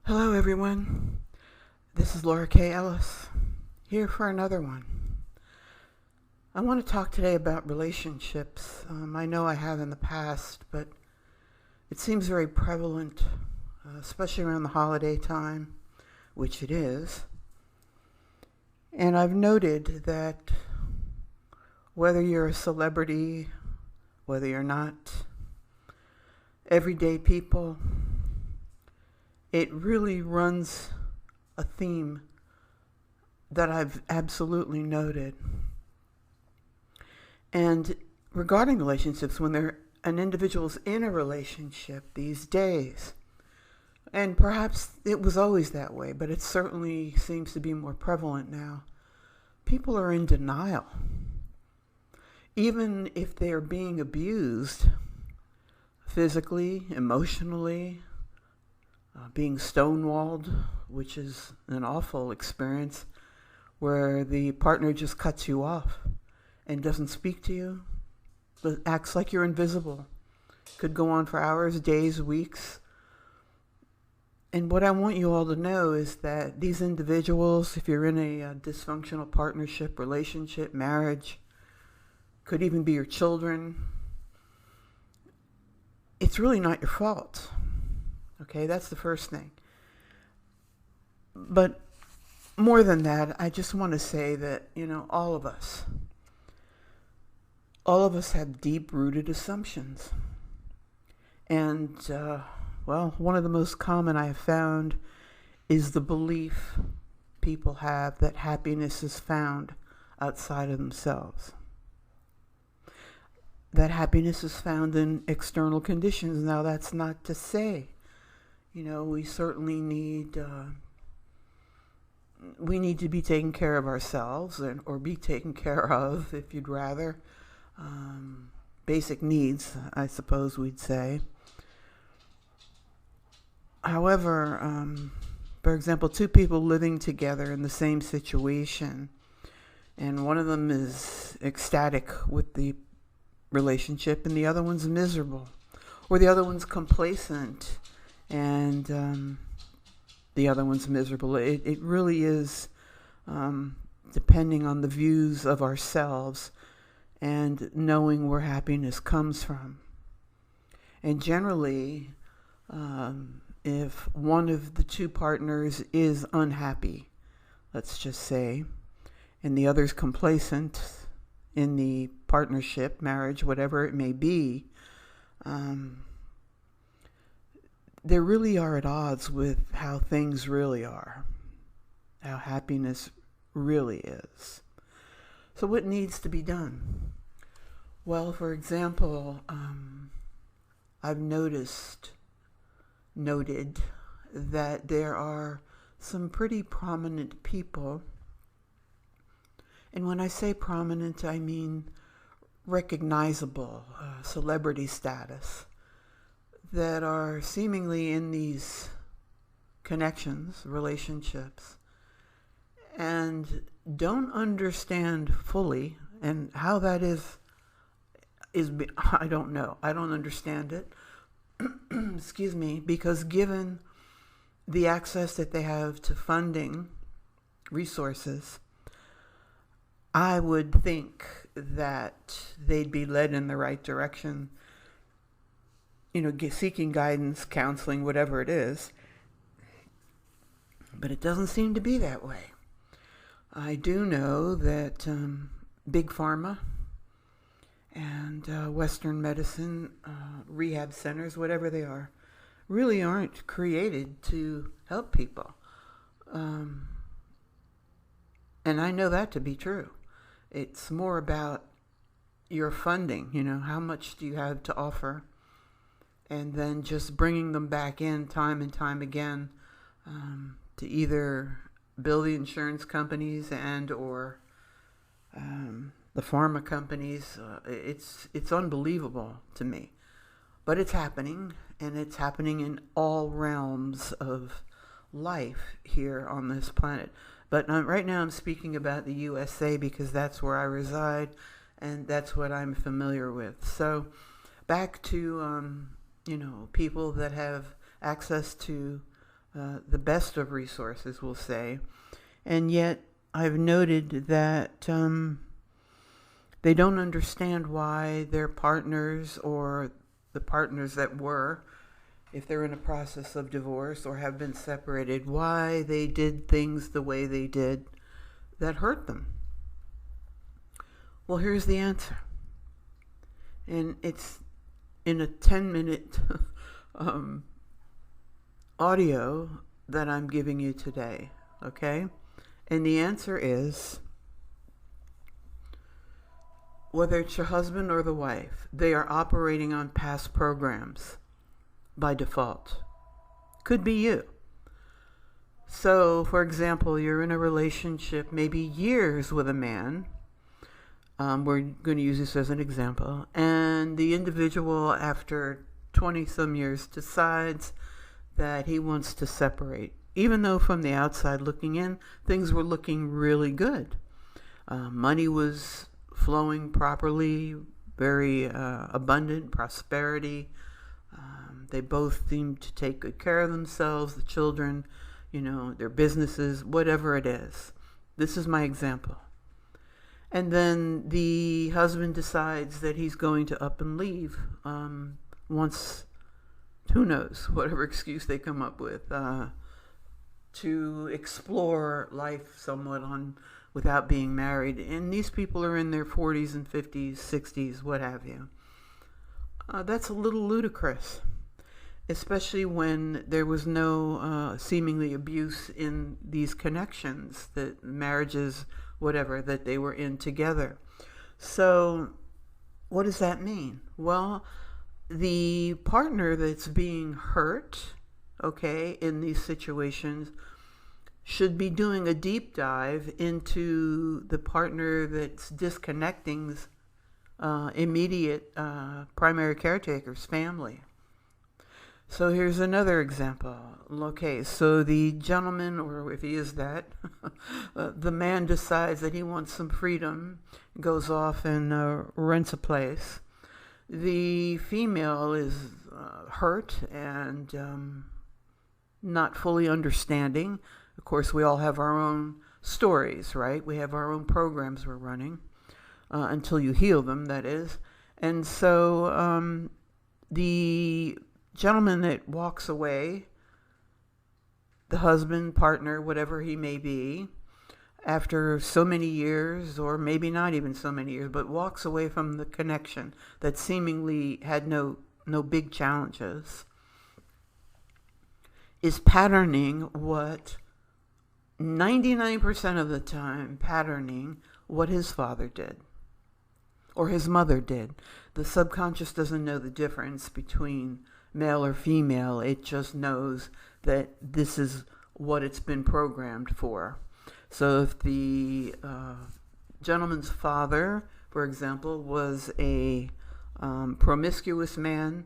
Hello, everyone. This is Laura K. Ellis, here for another one. I want to talk today about relationships. I know I have in the past, but it seems very prevalent, especially around the holiday time, which it is. And I've noted that whether you're a celebrity, whether you're not, everyday people, it really runs a theme that I've absolutely noted. And regarding relationships, when an individual's in a relationship these days, and perhaps it was always that way, but it certainly seems to be more prevalent now, people are in denial. Even if they are being abused physically, emotionally, being stonewalled, which is an awful experience, where the partner just cuts you off and doesn't speak to you, but acts like you're invisible. Could go on for hours, days, weeks. And what I want you all to know is that these individuals, if you're in a dysfunctional partnership, relationship, marriage, could even be your children, it's really not your fault. Okay, that's the first thing. But more than that, I just want to say that, all of us have deep-rooted assumptions. And, one of the most common I have found is the belief people have that happiness is found outside of themselves. That happiness is found in external conditions. Now, that's not to say, we certainly need to be taking care of ourselves or be taken care of, if you'd rather. Basic needs, I suppose we'd say. However, for example, two people living together in the same situation, and one of them is ecstatic with the relationship and the other one's miserable, or the other one's complacent and the other one's miserable. It really is depending on the views of ourselves and knowing where happiness comes from. And generally, if one of the two partners is unhappy, let's just say, and the other's complacent in the partnership, marriage, whatever it may be, they really are at odds with how things really are, how happiness really is. So what needs to be done? Well, for example, I've noted that there are some pretty prominent people, and when I say prominent, I mean recognizable, celebrity status, that are seemingly in these connections, relationships, and don't understand fully, and how that is I don't know. I don't understand it. Excuse me, because given the access that they have to funding resources, I would think that they'd be led in the right direction, seeking guidance, counseling, whatever it is. But it doesn't seem to be that way. I do know that Big Pharma and Western medicine, rehab centers, whatever they are, really aren't created to help people. And I know that to be true. It's more about your funding, how much do you have to offer, and then just bringing them back in time and time again to either bill the insurance companies and or the pharma companies. It's unbelievable to me, but it's happening, and it's happening in all realms of life here on this planet. But right now I'm speaking about the USA because that's where I reside and that's what I'm familiar with. So back to people that have access to the best of resources, we'll say. And yet I've noted that they don't understand why their partners or the partners that were, if they're in a process of divorce or have been separated, why they did things the way they did that hurt them. Well, here's the answer. And it's in a 10-minute audio that I'm giving you today, okay? And the answer is, whether it's your husband or the wife, they are operating on past programs by default. Could be you. So, for example, you're in a relationship maybe years with a man. We're going to use this as an example. And the individual, after 20-some years, decides that he wants to separate. Even though from the outside looking in, things were looking really good. Money was flowing properly, very abundant, prosperity. They both seemed to take good care of themselves, the children, their businesses, whatever it is. This is my example. And then the husband decides that he's going to up and leave once, who knows, whatever excuse they come up with, to explore life somewhat without being married. And these people are in their 40s and 50s, 60s, what have you. That's a little ludicrous, especially when there was no seemingly abuse in these connections, that marriages, whatever, that they were in together. So what does that mean? Well, the partner that's being hurt, okay, in these situations should be doing a deep dive into the partner that's disconnecting's immediate primary caretaker's family. So here's another example. Okay, so the gentleman, or if he is that, the man decides that he wants some freedom, goes off and rents a place. The female is hurt and not fully understanding. Of course, we all have our own stories, right? We have our own programs we're running, until you heal them, that is. And so the gentleman that walks away, the husband, partner, whatever he may be, after so many years, or maybe not even so many years, but walks away from the connection that seemingly had no big challenges, is patterning what 99% of the time, patterning what his father did or his mother did. The subconscious doesn't know the difference between male or female. It just knows that this is what it's been programmed for. So if the gentleman's father, for example, was a promiscuous man,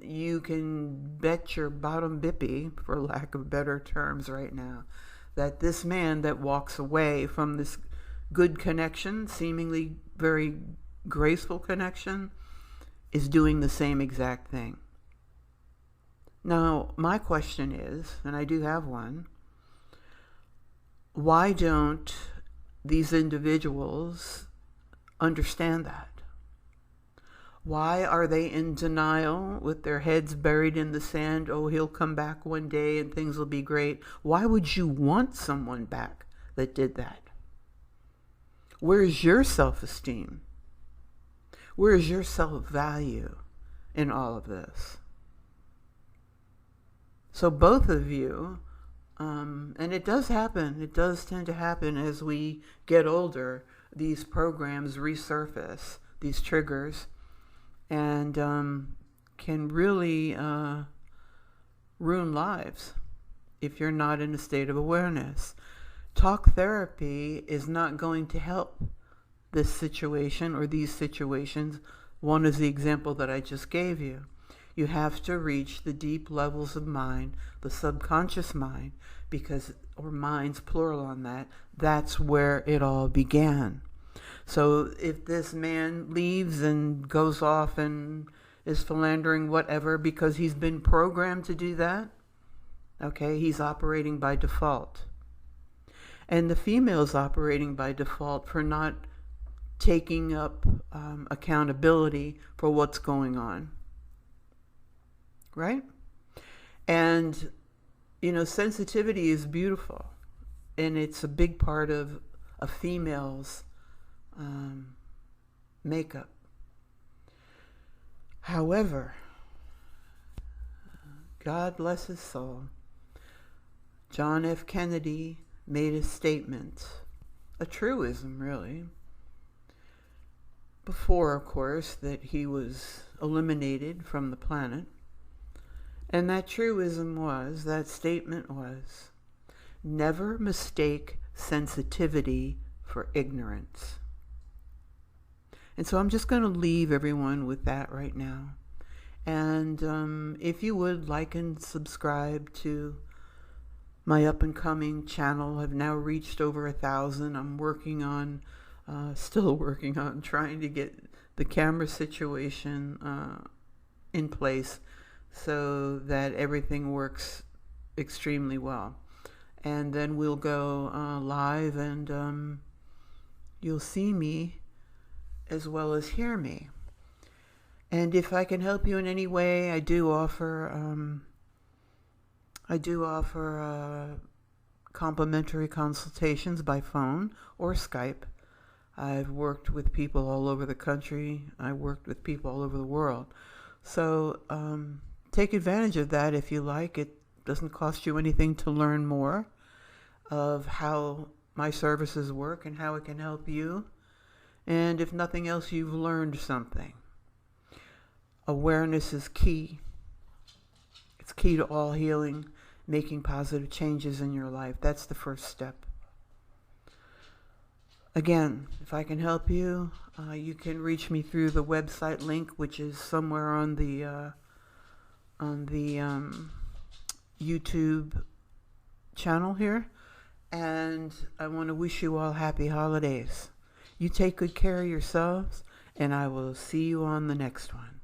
you can bet your bottom bippy, for lack of better terms right now, that this man that walks away from this good connection, seemingly very graceful connection, is doing the same exact thing. Now, my question is, and I do have one, why don't these individuals understand that? Why are they in denial with their heads buried in the sand? Oh, he'll come back one day and things will be great. Why would you want someone back that did that? Where's your self-esteem? Where's your self-value in all of this? So both of you, and it does happen, it does tend to happen as we get older, these programs resurface, these triggers, and can really ruin lives if you're not in a state of awareness. Talk therapy is not going to help this situation or these situations. One is the example that I just gave you. You have to reach the deep levels of mind, the subconscious mind, because, or minds plural on that, that's where it all began. So if this man leaves and goes off and is philandering whatever because he's been programmed to do that, Okay, he's operating by default. And the female's operating by default for not taking up accountability for what's going on. Right? And, sensitivity is beautiful. And it's a big part of a female's makeup. However, God bless his soul, John F. Kennedy made a statement, a truism really, before, of course, that he was eliminated from the planet. And that statement was, never mistake sensitivity for ignorance. And so I'm just going to leave everyone with that right now. And if you would like and subscribe to my up-and-coming channel, I've now reached over 1,000. I'm still working on trying to get the camera situation in place so that everything works extremely well. And then we'll go live, and you'll see me as well as hear me. And if I can help you in any way, I do offer complimentary consultations by phone or Skype. I've worked with people all over the country. I worked with people all over the world. So take advantage of that if you like. It doesn't cost you anything to learn more of how my services work and how it can help you. And if nothing else, you've learned something. Awareness is key. It's key to all healing, making positive changes in your life. That's the first step. Again, if I can help you, you can reach me through the website link, which is somewhere on the YouTube channel here. And I want to wish you all happy holidays. You take good care of yourselves, and I will see you on the next one.